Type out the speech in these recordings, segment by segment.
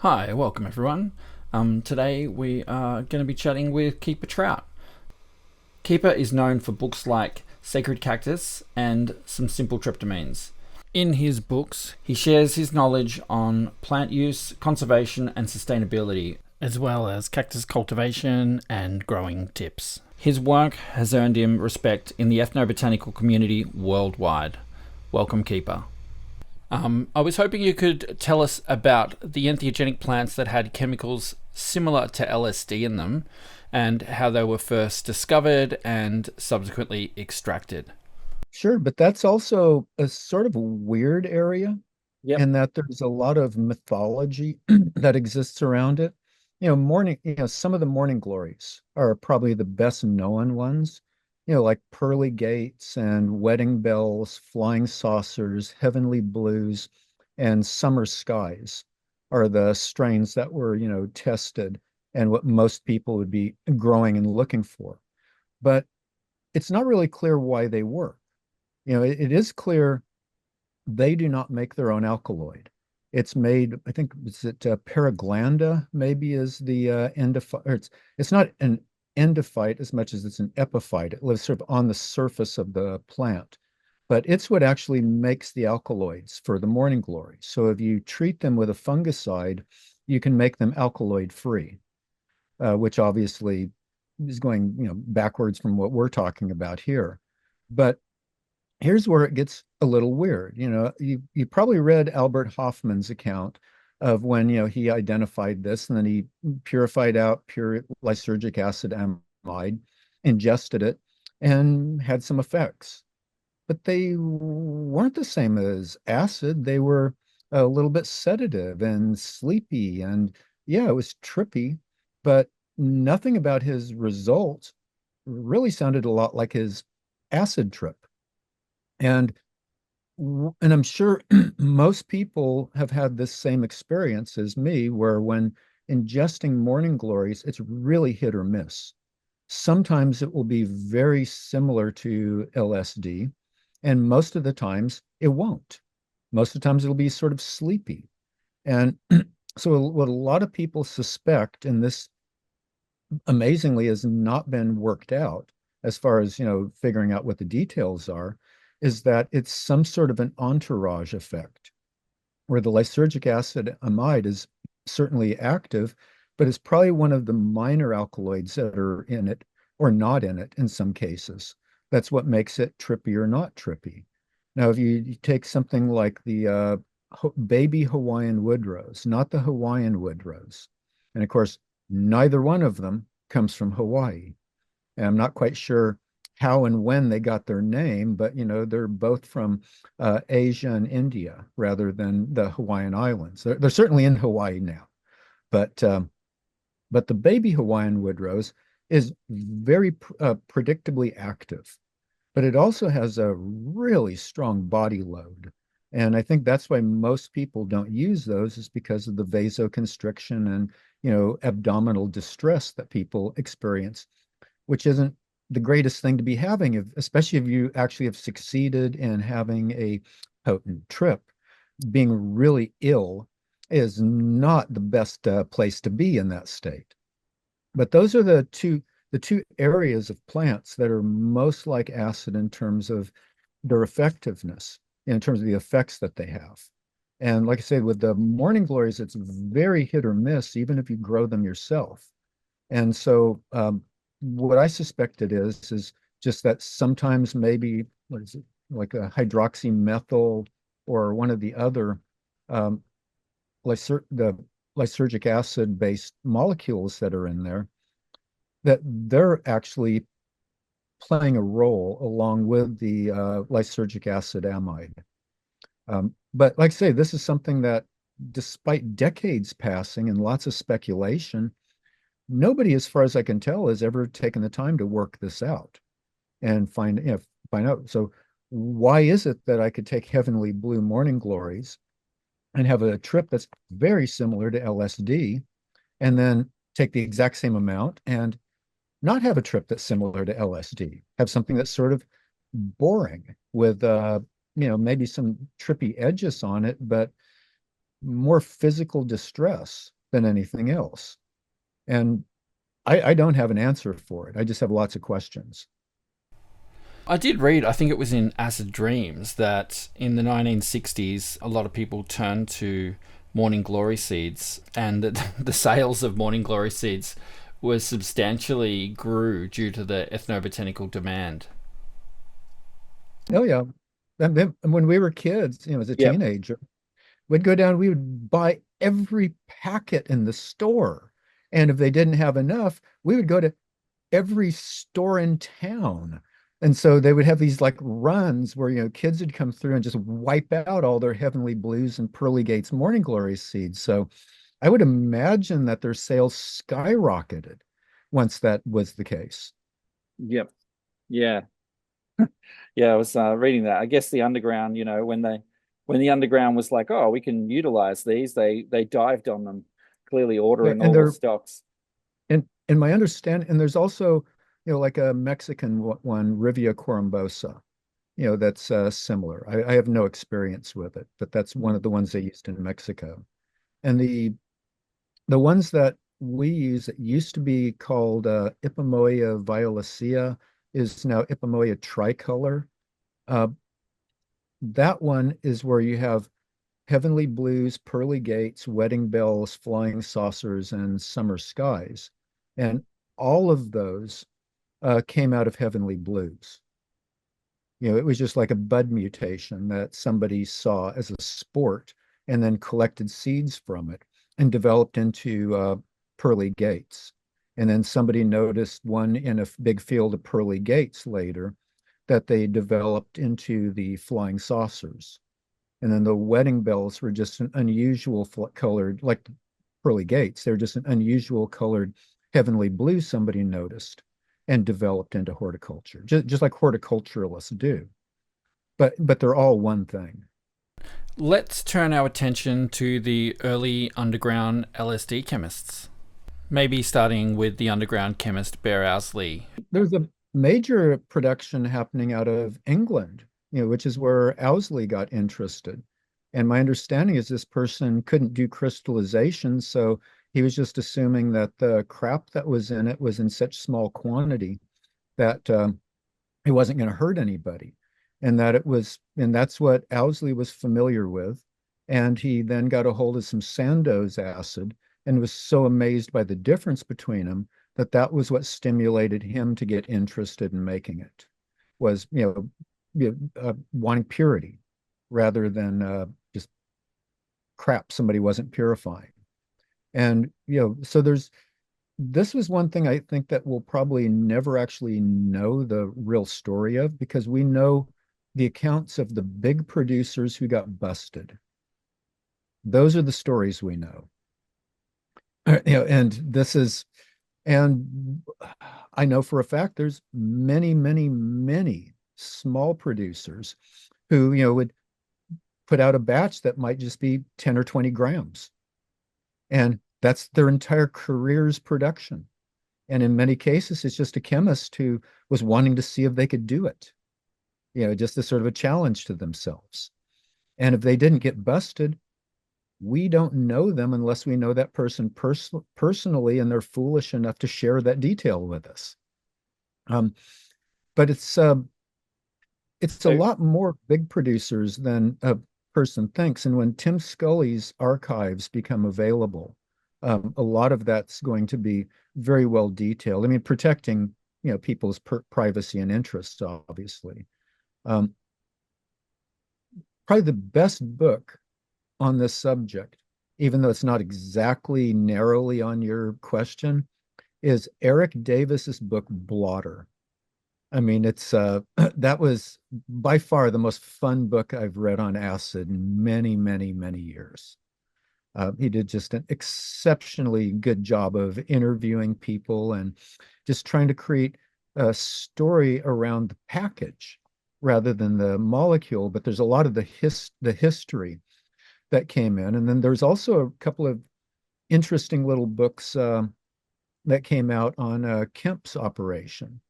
Hi, welcome everyone. Today we are going to be chatting with Keeper Trout. Keeper is known for books like Sacred Cactus and Some Simple Tryptamines. In his books, he shares his knowledge on plant use, conservation, and sustainability, as well as cactus cultivation and growing tips. His work has earned him respect in the ethnobotanical community worldwide. Welcome, Keeper. I was hoping you could tell us about the entheogenic plants that had chemicals similar to LSD in them and how they were first discovered and subsequently extracted. Sure, but that's also a sort of a weird area Yep. in that there's a lot of mythology that exists around it. Some of the morning glories are probably the best known ones, like pearly gates and wedding bells, flying saucers, heavenly blues, and summer skies are the strains that were, tested and what most people would be growing and looking for. But it's not really clear why they work. It is clear they do not make their own alkaloid. It's made, I think, is it paraglanda maybe is the endophyte, or it's not an endophyte as much as it's an epiphyte. It lives sort of on the surface of the plant, but it's what actually makes the alkaloids for the morning glory. So if you treat them with a fungicide, you can make them alkaloid free, which obviously is going, backwards from what we're talking about here. But here's where it gets a little weird. You probably read Albert Hoffman's account of when, he identified this and then he purified out pure lysergic acid amide, ingested it, and had some effects. But they weren't the same as acid. They were a little bit sedative and sleepy. And yeah, it was trippy, but nothing about his results really sounded a lot like his acid trip. And and I'm sure most people have had this same experience as me, where when ingesting morning glories, it's really hit or miss. Sometimes it will be very similar to LSD, and most of the times it won't. Most of the times it'll be sort of sleepy. And so what a lot of people suspect, and this amazingly has not been worked out as far as, figuring out what the details are, is that it's some sort of an entourage effect where the lysergic acid amide is certainly active, but it's probably one of the minor alkaloids that are in it or not in it in some cases. That's what makes it trippy or not trippy. Now, if you take something like the baby Hawaiian wood rose, not the Hawaiian wood rose, and of course, neither one of them comes from Hawaii. And I'm not quite sure how and when they got their name, but they're both from Asia and India rather than the Hawaiian Islands. They're certainly in Hawaii now, but um, but the baby Hawaiian wood rose is very predictably active, but it also has a really strong body load. And I think that's why most people don't use those is because of the vasoconstriction and, abdominal distress that people experience, which isn't the greatest thing to be having, especially if you actually have succeeded in having a potent trip. Being really ill is not the best place to be in that state. But those are the two areas of plants that are most like acid in terms of their effectiveness, in terms of the effects that they have. And like I said, with the morning glories, it's very hit or miss, even if you grow them yourself. And so, what I suspect it is just that sometimes maybe what is it like a hydroxymethyl or one of the other um, the lysergic acid based molecules that are in there, that they're actually playing a role along with the lysergic acid amide. But like I say, this is something that, despite decades passing and lots of speculation, nobody, as far as I can tell, has ever taken the time to work this out and find out. So why is it that I could take heavenly blue morning glories and have a trip that's very similar to LSD, and then take the exact same amount and not have a trip that's similar to LSD, have something that's sort of boring with maybe some trippy edges on it, but more physical distress than anything else. And I don't have an answer for it. I just have lots of questions. I did read, I think it was in Acid Dreams, that in the 1960s, a lot of people turned to morning glory seeds, and that the sales of morning glory seeds was substantially grew due to the ethnobotanical demand. Oh yeah. And then when we were kids, as a Yep. teenager, we'd go down, we would buy every packet in the store. And if they didn't have enough, we would go to every store in town. And so they would have these like runs where, kids would come through and just wipe out all their Heavenly Blues and Pearly Gates morning glory seeds. So I would imagine that their sales skyrocketed once that was the case. Yep. Yeah. Yeah, I was reading that. I guess the underground, when the underground was like, oh, we can utilize these, they dived on them, clearly Yeah, ordering and all the they're stocks. and my understanding, and there's also, like a Mexican one, Rivia corumbosa, that's similar. I have no experience with it, but that's one of the ones they used in Mexico. And the ones that we use that used to be called Ipomoea violacea is now Ipomoea tricolor. Uh, that one is where you have heavenly blues, pearly gates, wedding bells, flying saucers, and summer skies. And all of those came out of heavenly blues. It was just like a bud mutation that somebody saw as a sport and then collected seeds from it and developed into pearly gates. And then somebody noticed one in a big field of pearly gates later that they developed into the flying saucers. And then the wedding bells were just an unusual colored, like the pearly gates. They're just an unusual colored heavenly blue somebody noticed and developed into horticulture, just like horticulturalists do. But they're all one thing. Let's turn our attention to the early underground LSD chemists. Maybe starting with the underground chemist Bear Owsley. There's a major production happening out of England, which is where Owsley got interested. And my understanding is this person couldn't do crystallization, so he was just assuming that the crap that was in it was in such small quantity that it wasn't going to hurt anybody. And that's what Owsley was familiar with. And he then got a hold of some Sandoz acid and was so amazed by the difference between them that that was what stimulated him to get interested in making it, was, wanting purity rather than just crap somebody wasn't purifying. And, so this was one thing I think that we'll probably never actually know the real story of, because we know the accounts of the big producers who got busted. Those are the stories we know. And I know for a fact there's many, many, many small producers who, would put out a batch that might just be 10 or 20 grams. And that's their entire career's production. And in many cases, it's just a chemist who was wanting to see if they could do it, just as sort of a challenge to themselves. And if they didn't get busted, we don't know them unless we know that person personally, and they're foolish enough to share that detail with us. But it's a So lot more big producers than a person thinks. And when Tim Scully's archives become available, a lot of that's going to be very well detailed. I mean, protecting people's privacy and interests, obviously. Probably the best book on this subject, even though it's not exactly narrowly on your question, is Eric Davis's book Blotter. I mean, it's that was by far the most fun book I've read on acid in many, many, many years. He did just an exceptionally good job of interviewing people and just trying to create a story around the package rather than the molecule. But there's a lot of the history that came in, and then there's also a couple of interesting little books that came out on Kemp's operation,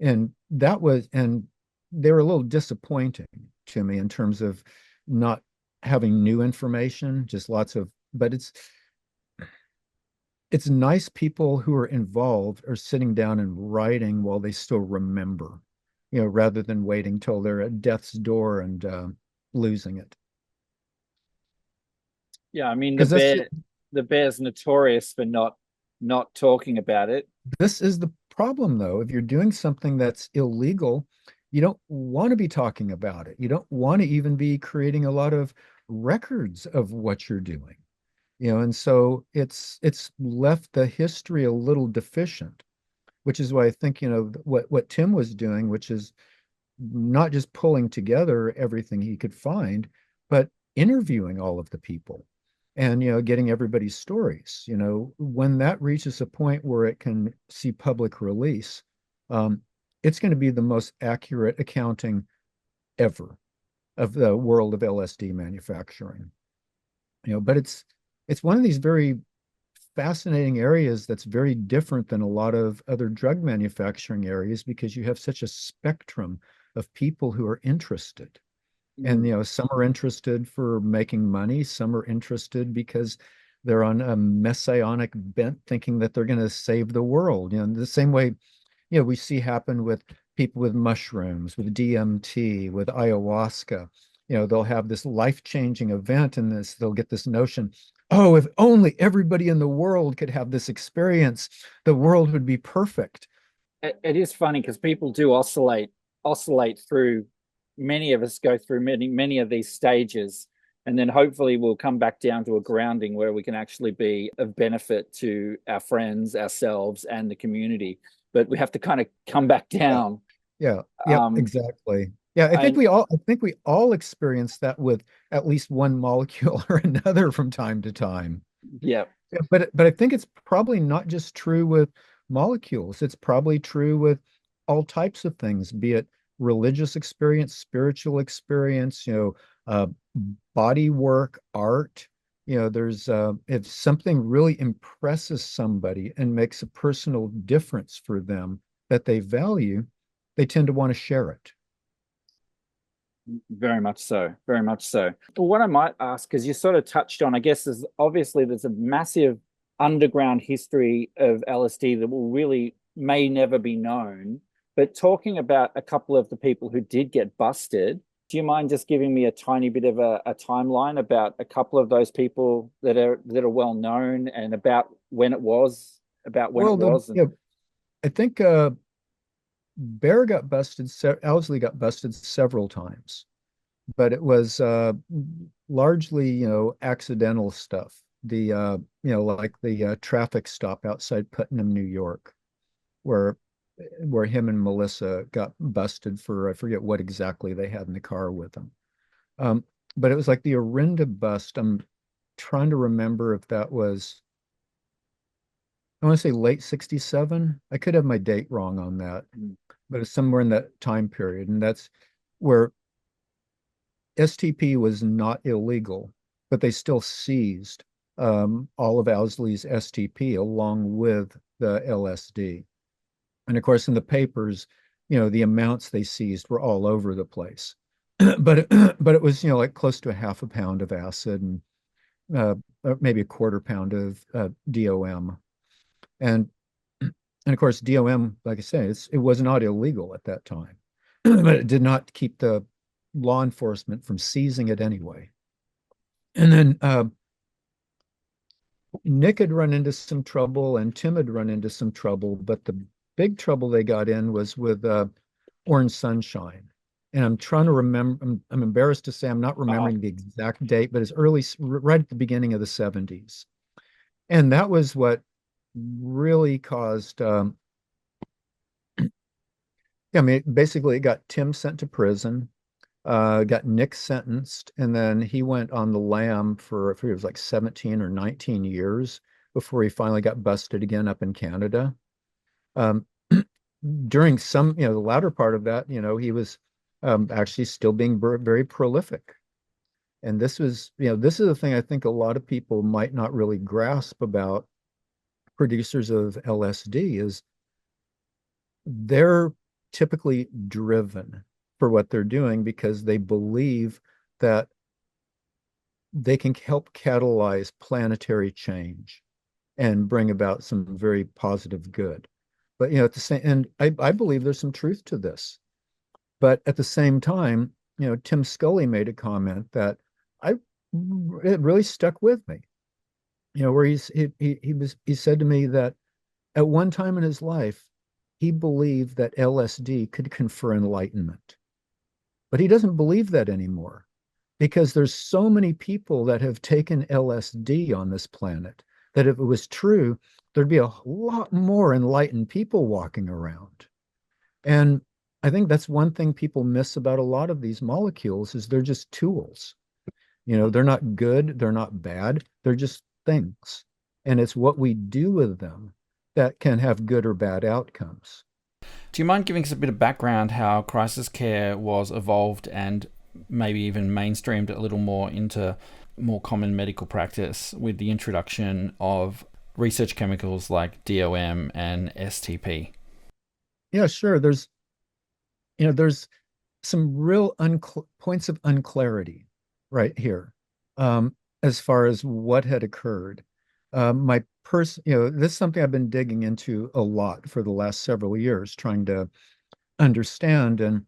and they were a little disappointing to me in terms of not having new information, just lots of, but it's nice people who are involved are sitting down and writing while they still remember, rather than waiting till they're at death's door and losing it. Yeah, I mean Because that's the bear's notorious for not talking about it. this is the problem, though. If you're doing something that's illegal, you don't want to be talking about it. You don't want to even be creating a lot of records of what you're doing. And so it's left the history a little deficient, which is why I think, what Tim was doing, which is not just pulling together everything he could find, but interviewing all of the people and, getting everybody's stories. When that reaches a point where it can see public release, it's going to be the most accurate accounting ever of the world of LSD manufacturing. But it's one of these very fascinating areas that's very different than a lot of other drug manufacturing areas, because you have such a spectrum of people who are interested. And some are interested for making money, some are interested because they're on a messianic bent, thinking that they're going to save the world. The same way, we see happen with people with mushrooms, with DMT, with ayahuasca. They'll have this life-changing event, and they'll get this notion, oh, if only everybody in the world could have this experience, the world would be perfect. It is funny because people do oscillate through. Many of us go through many of these stages, and then hopefully we'll come back down to a grounding where we can actually be of benefit to our friends, ourselves, and the community. But we have to kind of come back down. Yeah, exactly. Yeah, I think we all experience that with at least one molecule or another from time to time. Yeah. But I think it's probably not just true with molecules. It's probably true with all types of things, be it religious experience, spiritual experience, body work, art. There's if something really impresses somebody and makes a personal difference for them that they value, they tend to want to share it. Very much so. Very much so. But what I might ask, because you sort of touched on, I guess, there's a massive underground history of LSD that will really may never be known. But talking about a couple of the people who did get busted, do you mind just giving me a tiny bit of a timeline about a couple of those people that are well known, and about when it was, Yeah, I think Bear got busted, Owsley got busted several times, but it was largely, accidental stuff. Like the traffic stop outside Putnam, New York, where him and Melissa got busted for, I forget what exactly they had in the car with them. But it was like the Orinda bust. I'm trying to remember if that was, I want to say late 67. I could have my date wrong on that, but it's somewhere in that time period. And that's where STP was not illegal, but they still seized all of Owsley's STP along with the LSD. And of course, in the papers, the amounts they seized were all over the place. but it was, like close to a half a pound of acid and maybe a quarter pound of DOM. And of course, DOM, like I say, it was not illegal at that time, but it did not keep the law enforcement from seizing it anyway. And then Nick had run into some trouble and Tim had run into some trouble, but the big trouble they got in was with Orange Sunshine. And I'm trying to remember, I'm embarrassed to say I'm not remembering the exact date, but it's right at the beginning of the 70s. And that was what really caused, I mean, basically it got Tim sent to prison, got Nick sentenced, and then he went on the lam for, I forget, it was like 17 or 19 years before he finally got busted again up in Canada. During some, the latter part of that, he was actually still being very prolific. And this was, this is the thing I think a lot of people might not really grasp about producers of LSD is they're typically driven for what they're doing because they believe that they can help catalyze planetary change and bring about some very positive good. But at the same, and I believe there's some truth to this. But at the same time, Tim Scully made a comment that I it really stuck with me. Where he said to me that at one time in his life, he believed that LSD could confer enlightenment. But he doesn't believe that anymore because there's so many people that have taken LSD on this planet that if it was true, there'd be a lot more enlightened people walking around. And I think that's one thing people miss about a lot of these molecules is they're just tools. They're not good, they're not bad, they're just things. And it's what we do with them that can have good or bad outcomes. Do you mind giving us a bit of background how crisis care was evolved and maybe even mainstreamed a little more into more common medical practice with the introduction of research chemicals like DOM and STP? Yeah, sure. There's some real points of unclarity right here, as far as what had occurred. This is something I've been digging into a lot for the last several years, trying to understand. And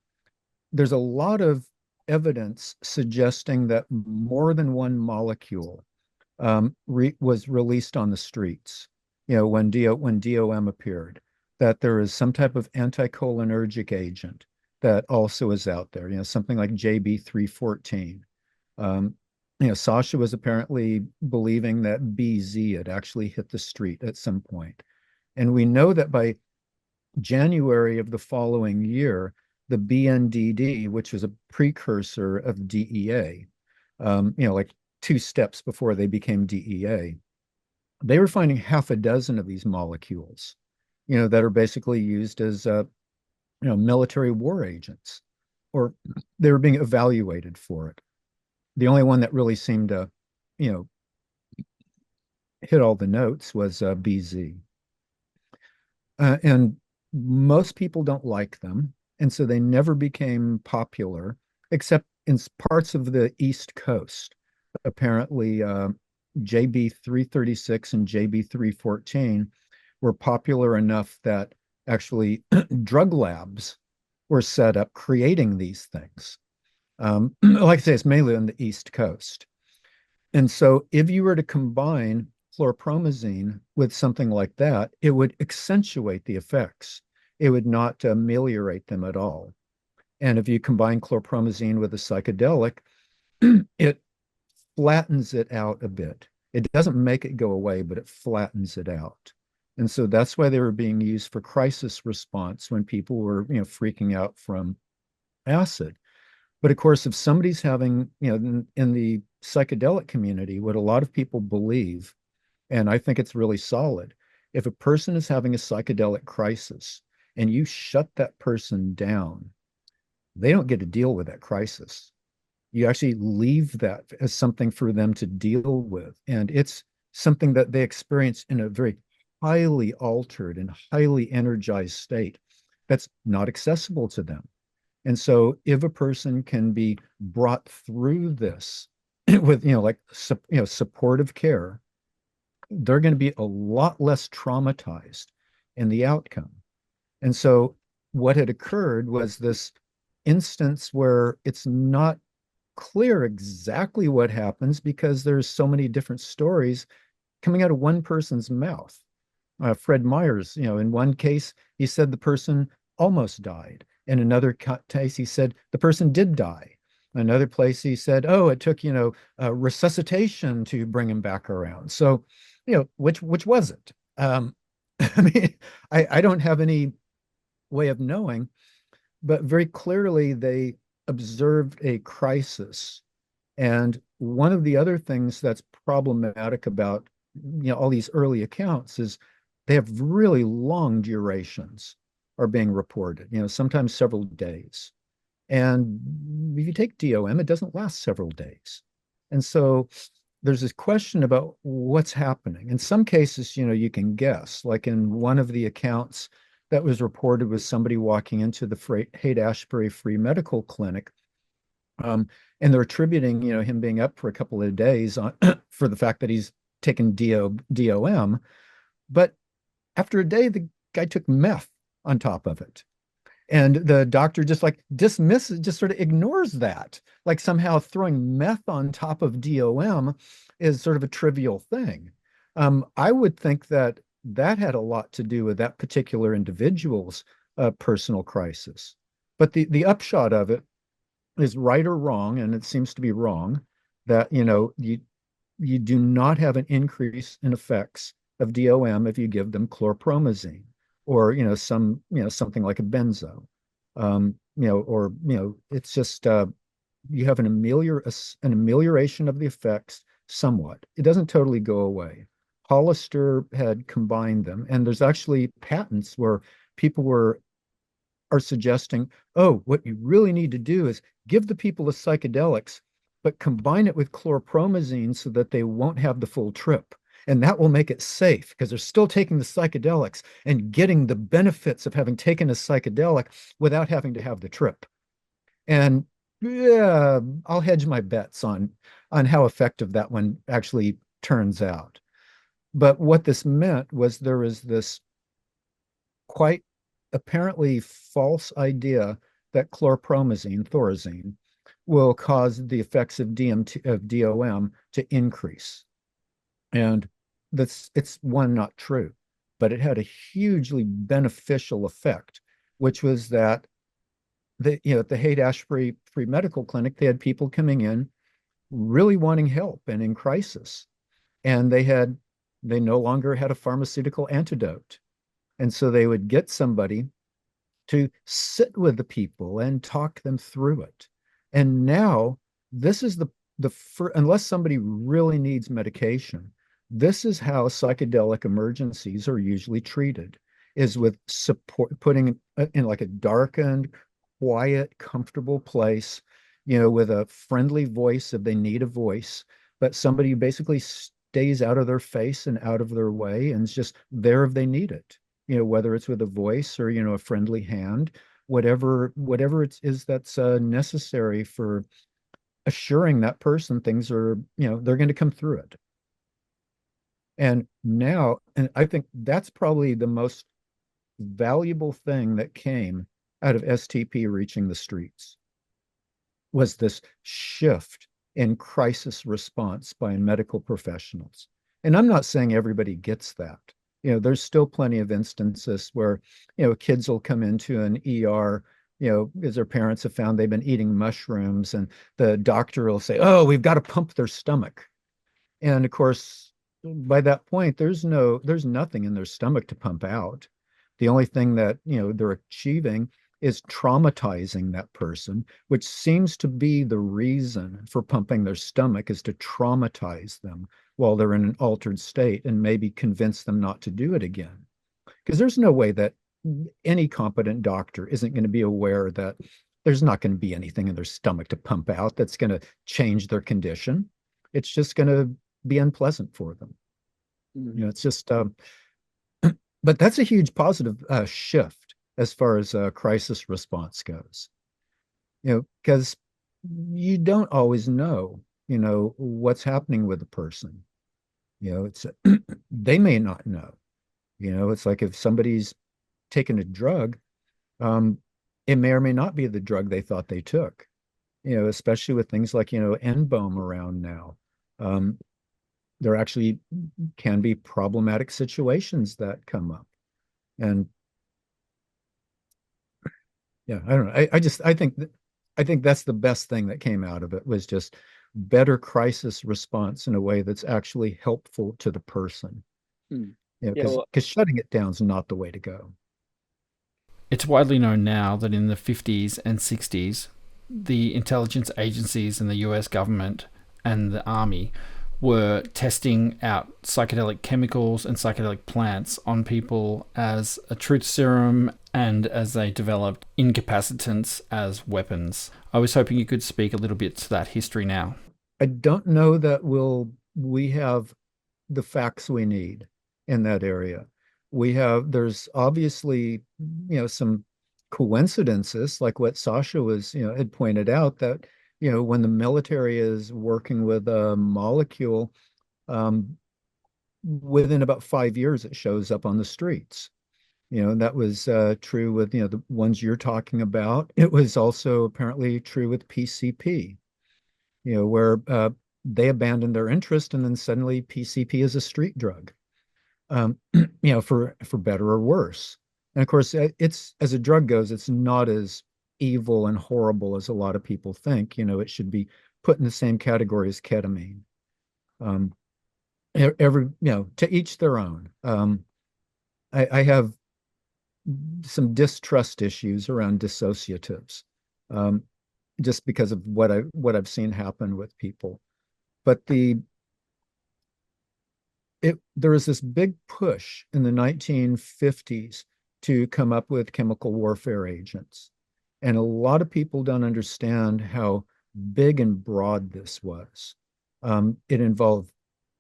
there's a lot of evidence suggesting that more than one molecule was released on the streets, when DOM appeared, that there is some type of anticholinergic agent that also is out there, something like JB314. Sasha was apparently believing that BZ had actually hit the street at some point. And we know that by January of the following year, the BNDD, which was a precursor of DEA, like 2 steps before they became DEA, they were finding half a dozen of these molecules, that are basically used as, military war agents, or they were being evaluated for it. The only one that really seemed to, hit all the notes was BZ. And most people don't like them. And so they never became popular, except in parts of the East Coast. Apparently, JB336 and JB314 were popular enough that actually drug labs were set up creating these things. Like I say, it's mainly on the East Coast. And so if you were to combine chlorpromazine with something like that, it would accentuate the effects. It would not ameliorate them at all. And if you combine chlorpromazine with a psychedelic, it flattens it out a bit. It doesn't make it go away, but it flattens it out. And so that's why they were being used for crisis response when people were, freaking out from acid. But of course, if somebody's having, in the psychedelic community, what a lot of people believe, and I think it's really solid, if a person is having a psychedelic crisis and you shut that person down, they don't get to deal with that crisis. You actually leave that as something for them to deal with. And it's something that they experience in a very highly altered and highly energized state that's not accessible to them. And so if a person can be brought through this with, supportive care, they're going to be a lot less traumatized in the outcome. And so what had occurred was this instance where it's not clear exactly what happens because there's so many different stories coming out of one person's mouth. Fred Myers, in one case, he said the person almost died. In another case, he said the person did die. Another place, he said, oh, it took, resuscitation to bring him back around. So, which was it? I mean, I don't have any way of knowing, but very clearly they observed a crisis. And one of the other things that's problematic about, all these early accounts is they have really long durations are being reported, sometimes several days. And if you take DOM, it doesn't last several days. And so there's this question about what's happening. In some cases, you can guess, like in one of the accounts that was reported was somebody walking into the Haight-Ashbury Free Medical Clinic And they're attributing, him being up for a couple of days on, for the fact that he's taken DOM. But after a day, the guy took meth on top of it. And the doctor just like dismisses, just sort of ignores that. Like somehow throwing meth on top of DOM is sort of a trivial thing. I would think that that had a lot to do with that particular individual's personal crisis. But the upshot of it is right or wrong, and it seems to be wrong, that you do not have an increase in effects of DOM if you give them chlorpromazine or something like a benzo. Or it's just you have an amelioration of the effects somewhat. It doesn't totally go away. Hollister had combined them, and there's actually patents where people are suggesting, oh, what you really need to do is give the people the psychedelics, but combine it with chlorpromazine so that they won't have the full trip. And that will make it safe because they're still taking the psychedelics and getting the benefits of having taken a psychedelic without having to have the trip. And yeah, I'll hedge my bets on how effective that one actually turns out. But what this meant was there was this quite apparently false idea that chlorpromazine, thorazine, will cause the effects of DOM to increase. And it's one, not true, but it had a hugely beneficial effect, which was that at the Haight-Ashbury Free Medical Clinic, they had people coming in really wanting help and in crisis. And they no longer had a pharmaceutical antidote. And so they would get somebody to sit with the people and talk them through it. And now this is unless somebody really needs medication, this is how psychedelic emergencies are usually treated, is with support, putting in like a darkened, quiet, comfortable place, with a friendly voice if they need a voice, but somebody who basically stays out of their face and out of their way and is just there if they need it, whether it's with a voice or, a friendly hand, whatever it is that's necessary for assuring that person things are, they're going to come through it. And I think that's probably the most valuable thing that came out of STP reaching the streets, was this shift in crisis response by medical professionals. And I'm not saying everybody gets that. There's still plenty of instances where, kids will come into an ER, because their parents have found they've been eating mushrooms, and the doctor will say, oh, we've got to pump their stomach. And of course, by that point, there's nothing in their stomach to pump out. The only thing that, they're achieving is traumatizing that person, which seems to be the reason for pumping their stomach, is to traumatize them while they're in an altered state and maybe convince them not to do it again. Because there's no way that any competent doctor isn't going to be aware that there's not going to be anything in their stomach to pump out that's going to change their condition. It's just going to be unpleasant for them. It's just, but that's a huge positive shift as far as crisis response goes. Because you don't always know, what's happening with the person. It's they may not know. It's like if somebody's taken a drug, it may or may not be the drug they thought they took. Especially with things like NBOME around now. There actually can be problematic situations that come up. And yeah, I don't know. I think that's the best thing that came out of it, was just better crisis response in a way that's actually helpful to the person. Because shutting it down is not the way to go. It's widely known now that in the 50s and 60s, the intelligence agencies and the US government and the army were testing out psychedelic chemicals and psychedelic plants on people as a truth serum and as they developed incapacitants as weapons. I was hoping you could speak a little bit to that history now. I don't know that we have the facts we need in that area. There's obviously, some coincidences, like what Sasha was, had pointed out, that when the military is working with a molecule, um, within about 5 years, it shows up on the streets. And that was true with, the ones you're talking about. It was also apparently true with PCP, where they abandoned their interest and then suddenly PCP is a street drug, for better or worse. And of course, it's as a drug goes, it's not as evil and horrible as a lot of people think. It should be put in the same category as ketamine. Um, to each their own. I have some distrust issues around dissociatives, um, just because of what I've seen happen with people. But there was this big push in the 1950s to come up with chemical warfare agents. And a lot of people don't understand how big and broad this was. It involved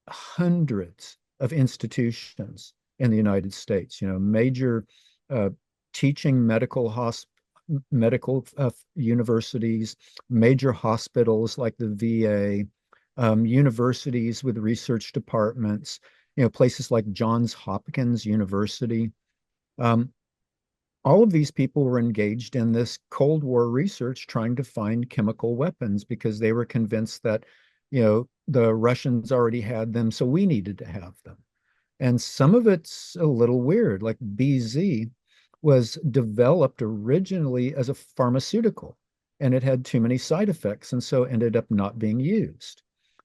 hundreds of institutions in the United States, major uh, teaching medical universities, major hospitals like the VA, universities with research departments, places like Johns Hopkins University. Um, all of these people were engaged in this Cold War research trying to find chemical weapons because they were convinced that, the Russians already had them, so we needed to have them. And some of it's a little weird, like BZ was developed originally as a pharmaceutical, and it had too many side effects, and so ended up not being used.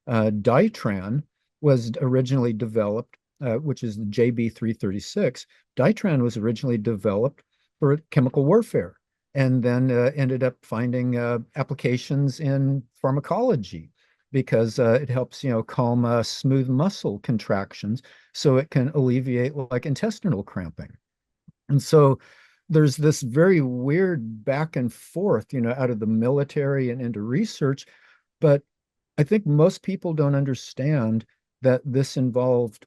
Ditran was originally developed, which is the JB336. Ditran was originally developed for chemical warfare, and then ended up finding applications in pharmacology because it helps, calm smooth muscle contractions, so it can alleviate like intestinal cramping. And so there's this very weird back and forth, out of the military and into research. But I think most people don't understand that this involved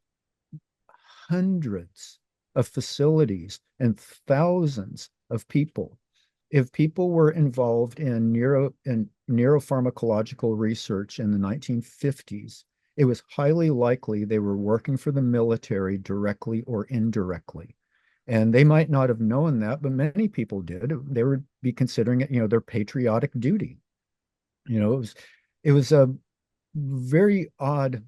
hundreds of facilities and thousands of people. If people were involved in neuropharmacological research in the 1950s, it was highly likely they were working for the military directly or indirectly. And they might not have known that, but many people did. They would be considering it, their patriotic duty. It was a very odd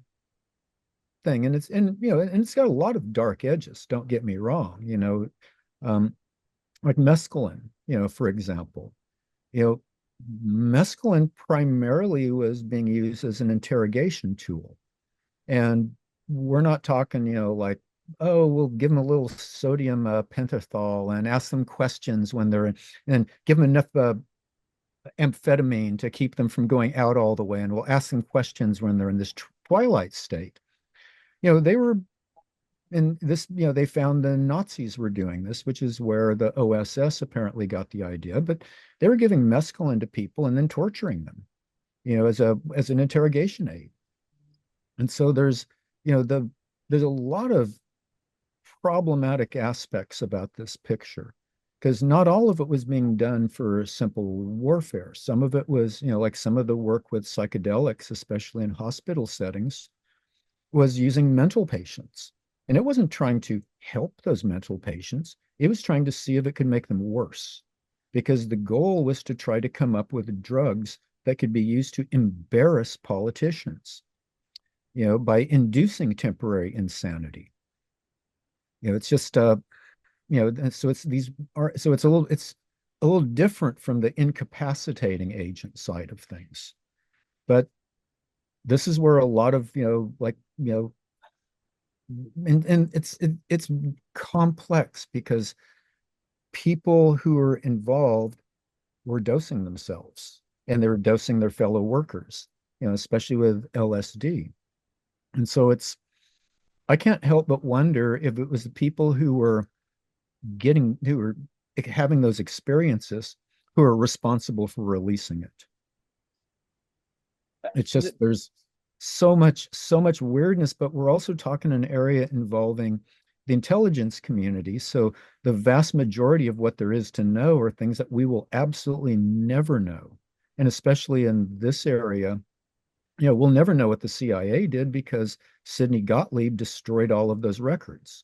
thing, and it's got a lot of dark edges. Don't get me wrong. Like mescaline, for example, you know, mescaline primarily was being used as an interrogation tool. And we're not talking, like, oh, we'll give them a little sodium pentothal and ask them questions when they're in, and give them enough amphetamine to keep them from going out all the way. And we'll ask them questions when they're in this twilight state. They were in this, they found the Nazis were doing this, which is where the OSS apparently got the idea, but they were giving mescaline to people and then torturing them, as an interrogation aid. And so there's a lot of problematic aspects about this picture, because not all of it was being done for simple warfare. Some of it was, like some of the work with psychedelics, especially in hospital settings, was using mental patients. And it wasn't trying to help those mental patients. It was trying to see if it could make them worse, because the goal was to try to come up with drugs that could be used to embarrass politicians, by inducing temporary insanity. It's just, so it's a little different from the incapacitating agent side of things. But this is where a lot of, and it's complex, because people who are involved were dosing themselves, and they were dosing their fellow workers, especially with LSD. And so I can't help but wonder if it was the people who were having those experiences who are responsible for releasing it. It's just, there's so much weirdness, but we're also talking an area involving the intelligence community. So the vast majority of what there is to know are things that we will absolutely never know And especially in this area, we'll never know what the CIA did because Sidney Gottlieb destroyed all of those records.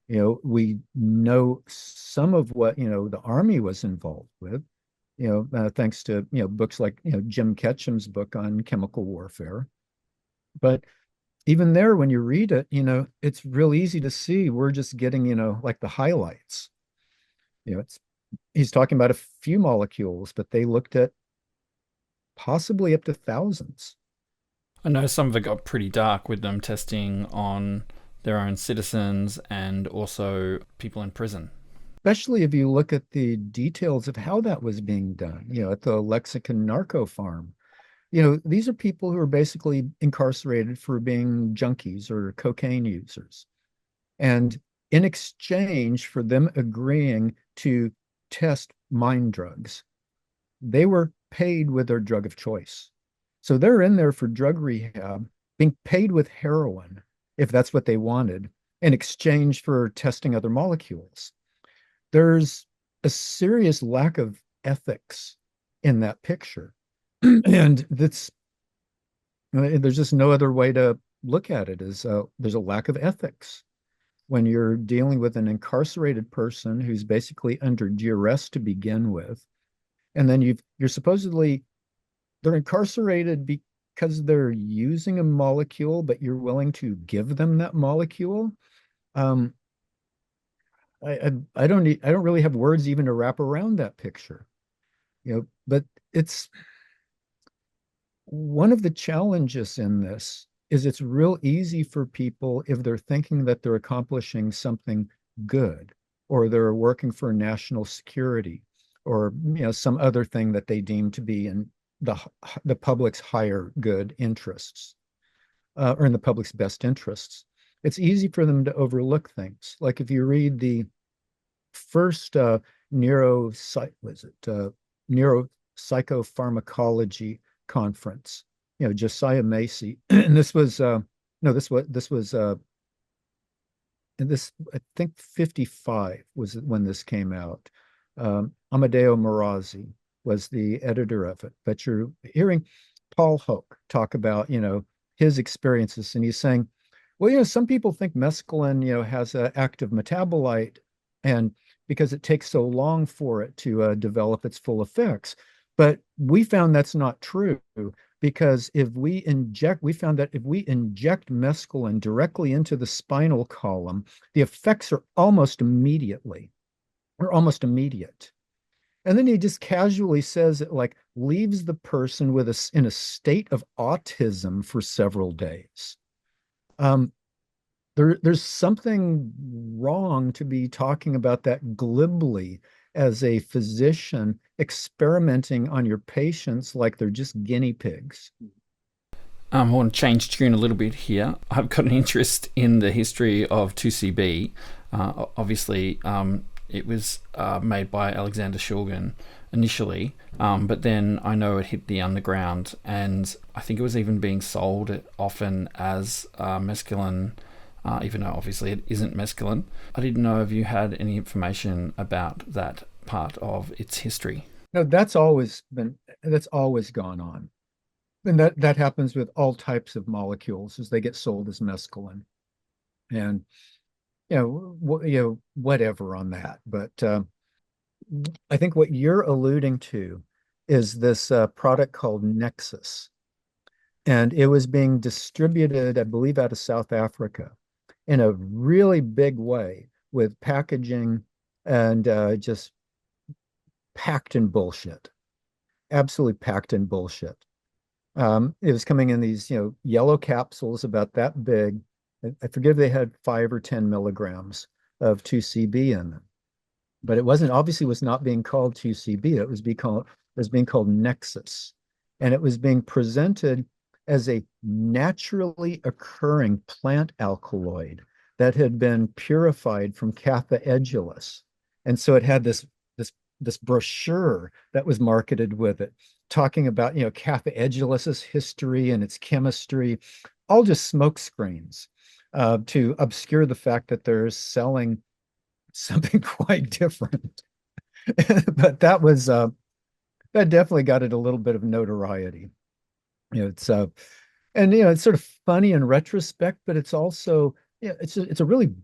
We know some of what, the Army was involved with, thanks to, books like, Jim Ketchum's book on chemical warfare. But even there, when you read it, it's real easy to see we're just getting, like the highlights. He's talking about a few molecules, but they looked at possibly up to thousands. I know some of it got pretty dark with them testing on their own citizens and also people in prison. Especially if you look at the details of how that was being done, at the Lexicon narco farm. These are people who are basically incarcerated for being junkies or cocaine users. And in exchange for them agreeing to test mind drugs, they were paid with their drug of choice. So they're in there for drug rehab, being paid with heroin, if that's what they wanted, in exchange for testing other molecules. There's a serious lack of ethics in that picture. And there's just no other way to look at it, is there's a lack of ethics when you're dealing with an incarcerated person who's basically under duress to begin with. And then you're supposedly, they're incarcerated because they're using a molecule, but you're willing to give them that molecule. I don't really have words even to wrap around that picture. But it's one of the challenges in this is it's real easy for people, if they're thinking that they're accomplishing something good, or they're working for national security, or some other thing that they deem to be in the public's higher good interests, or in the public's best interests. It's easy for them to overlook things. Like if you read the first neuropsychopharmacology conference, Josiah Macy, and this was I think 55 was when this came out. Amadeo Morazzi was the editor of it. But you're hearing Paul Hoke talk about, his experiences, and he's saying, well, some people think mescaline, has an active metabolite, and because it takes so long for it to develop its full effects. But we found that's not true, because we found that if we inject mescaline directly into the spinal column, the effects are almost immediate. And then he just casually says it like leaves the person in a state of autism for several days. There's something wrong to be talking about that glibly as a physician experimenting on your patients like they're just guinea pigs. I want to change tune a little bit here. I've got an interest in the history of 2CB. Obviously, it was made by Alexander Shulgin initially, but then I know it hit the underground, and I think it was even being sold often as mescaline, even though obviously it isn't mescaline. I didn't know if you had any information about that part of its history. No, that's always gone on. And that happens with all types of molecules as they get sold as mescaline. And whatever on that. But I think what you're alluding to is this product called Nexus. And it was being distributed, I believe, out of South Africa in a really big way, with packaging and just packed in bullshit. Absolutely packed in bullshit. It was coming in these, yellow capsules about that big. I forget if they had 5 or 10 milligrams of 2CB in them, but it was not being called 2CB. It was being called Nexus, and it was being presented as a naturally occurring plant alkaloid that had been purified from Catha edulis, and so it had this brochure that was marketed with it, talking about Catha edulis's history and its chemistry, all just smoke screens. To obscure the fact that they're selling something quite different. But that was that definitely got it a little bit of notoriety. It's and it's sort of funny in retrospect, but it's also it's a really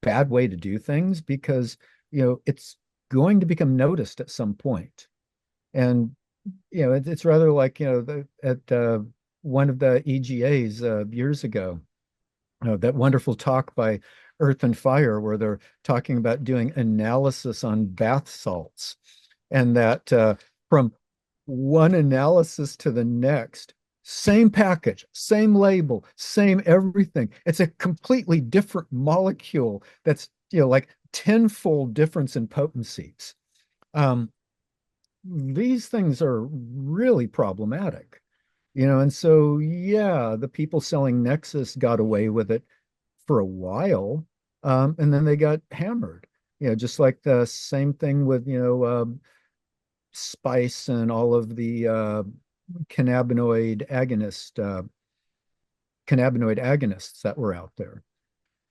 bad way to do things because it's going to become noticed at some point. And it's rather like at one of the EGAs years ago, that wonderful talk by Earth and Fire where they're talking about doing analysis on bath salts, and that from one analysis to the next, same package, same label, same everything. It's a completely different molecule that's, like tenfold difference in potencies. Um, these things are really problematic, and so, yeah, the people selling Nexus got away with it for a while, and then they got hammered. Just like the same thing with, spice and all of the cannabinoid agonist cannabinoid agonists that were out there.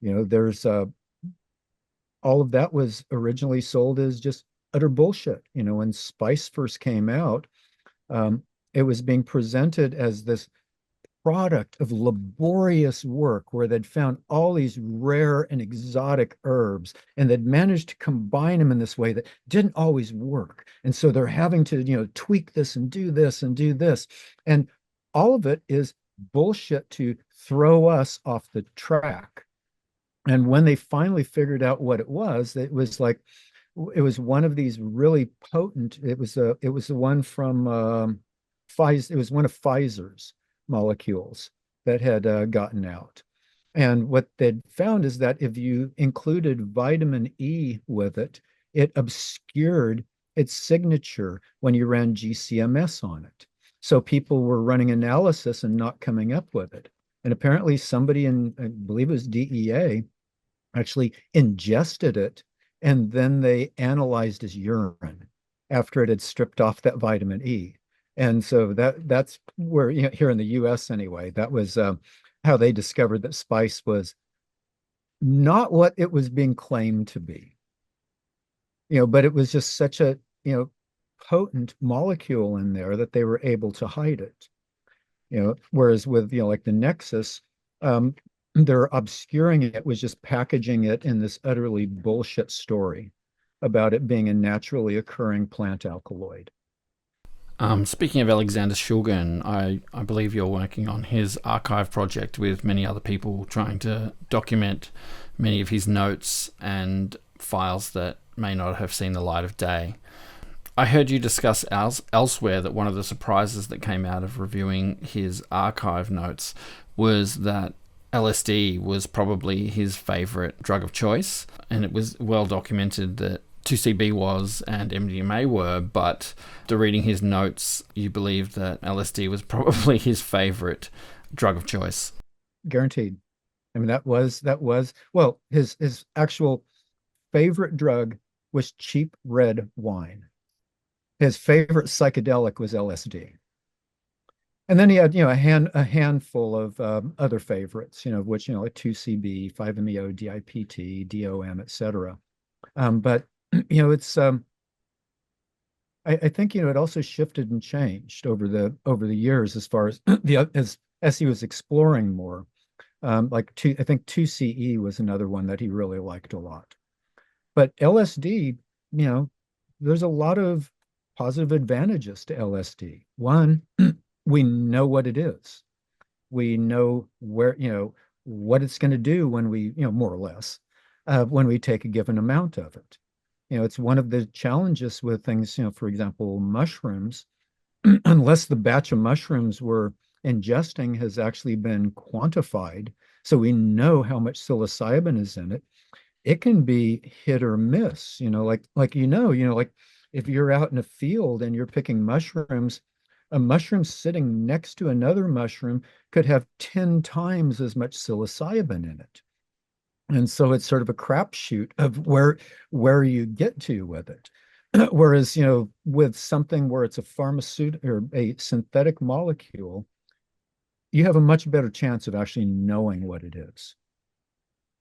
There's all of that was originally sold as just utter bullshit. When spice first came out, it was being presented as this product of laborious work where they'd found all these rare and exotic herbs and they'd managed to combine them in this way that didn't always work. And so they're having to, tweak this and do this and do this. And all of it is bullshit to throw us off the track. And when they finally figured out what it was one of these really potent, it was the one from Pfizer, it was one of Pfizer's molecules that had gotten out. And what they'd found is that if you included vitamin E with it, it obscured its signature when you ran GCMS on it. So people were running analysis and not coming up with it. And apparently somebody in, I believe it was DEA, actually ingested it, and then they analyzed his urine after it had stripped off that vitamin E. And so that's where, here in the US anyway, that was how they discovered that spice was not what it was being claimed to be. But it was just such a, potent molecule in there that they were able to hide it. Whereas with, like the Nexus, they're obscuring it, was just packaging it in this utterly bullshit story about it being a naturally occurring plant alkaloid. Speaking of Alexander Shulgin, I believe you're working on his archive project with many other people trying to document many of his notes and files that may not have seen the light of day. I heard you discuss elsewhere that one of the surprises that came out of reviewing his archive notes was that LSD was probably his favorite drug of choice, and it was well documented that 2CB was and MDMA were, but after reading his notes, you believe that LSD was probably his favorite drug of choice. Guaranteed. I mean, well, his actual favorite drug was cheap red wine. His favorite psychedelic was LSD. And then he had, a handful of other favorites, which, like 2CB, 5-MeO, DIPT, DOM, et cetera. But it's I think it also shifted and changed over the years as far as as he was exploring more. I think 2CE was another one that he really liked a lot. But LSD, there's a lot of positive advantages to LSD. One, we know what it is. We know where, what it's going to do when we, more or less, when we take a given amount of it. It's one of the challenges with things, for example, mushrooms, unless the batch of mushrooms we're ingesting has actually been quantified, so we know how much psilocybin is in it, it can be hit or miss, like if you're out in a field and you're picking mushrooms, a mushroom sitting next to another mushroom could have 10 times as much psilocybin in it. And so it's sort of a crapshoot of where you get to with it. Whereas, with something where it's a pharmaceutical or a synthetic molecule, you have a much better chance of actually knowing what it is,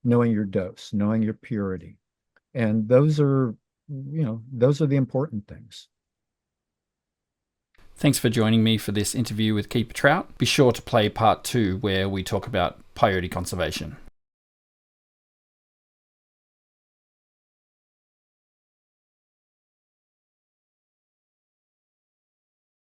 knowing your dose, knowing your purity. And those are the important things. Thanks for joining me for this interview with Keeper Trout. Be sure to play part 2 where we talk about peyote conservation.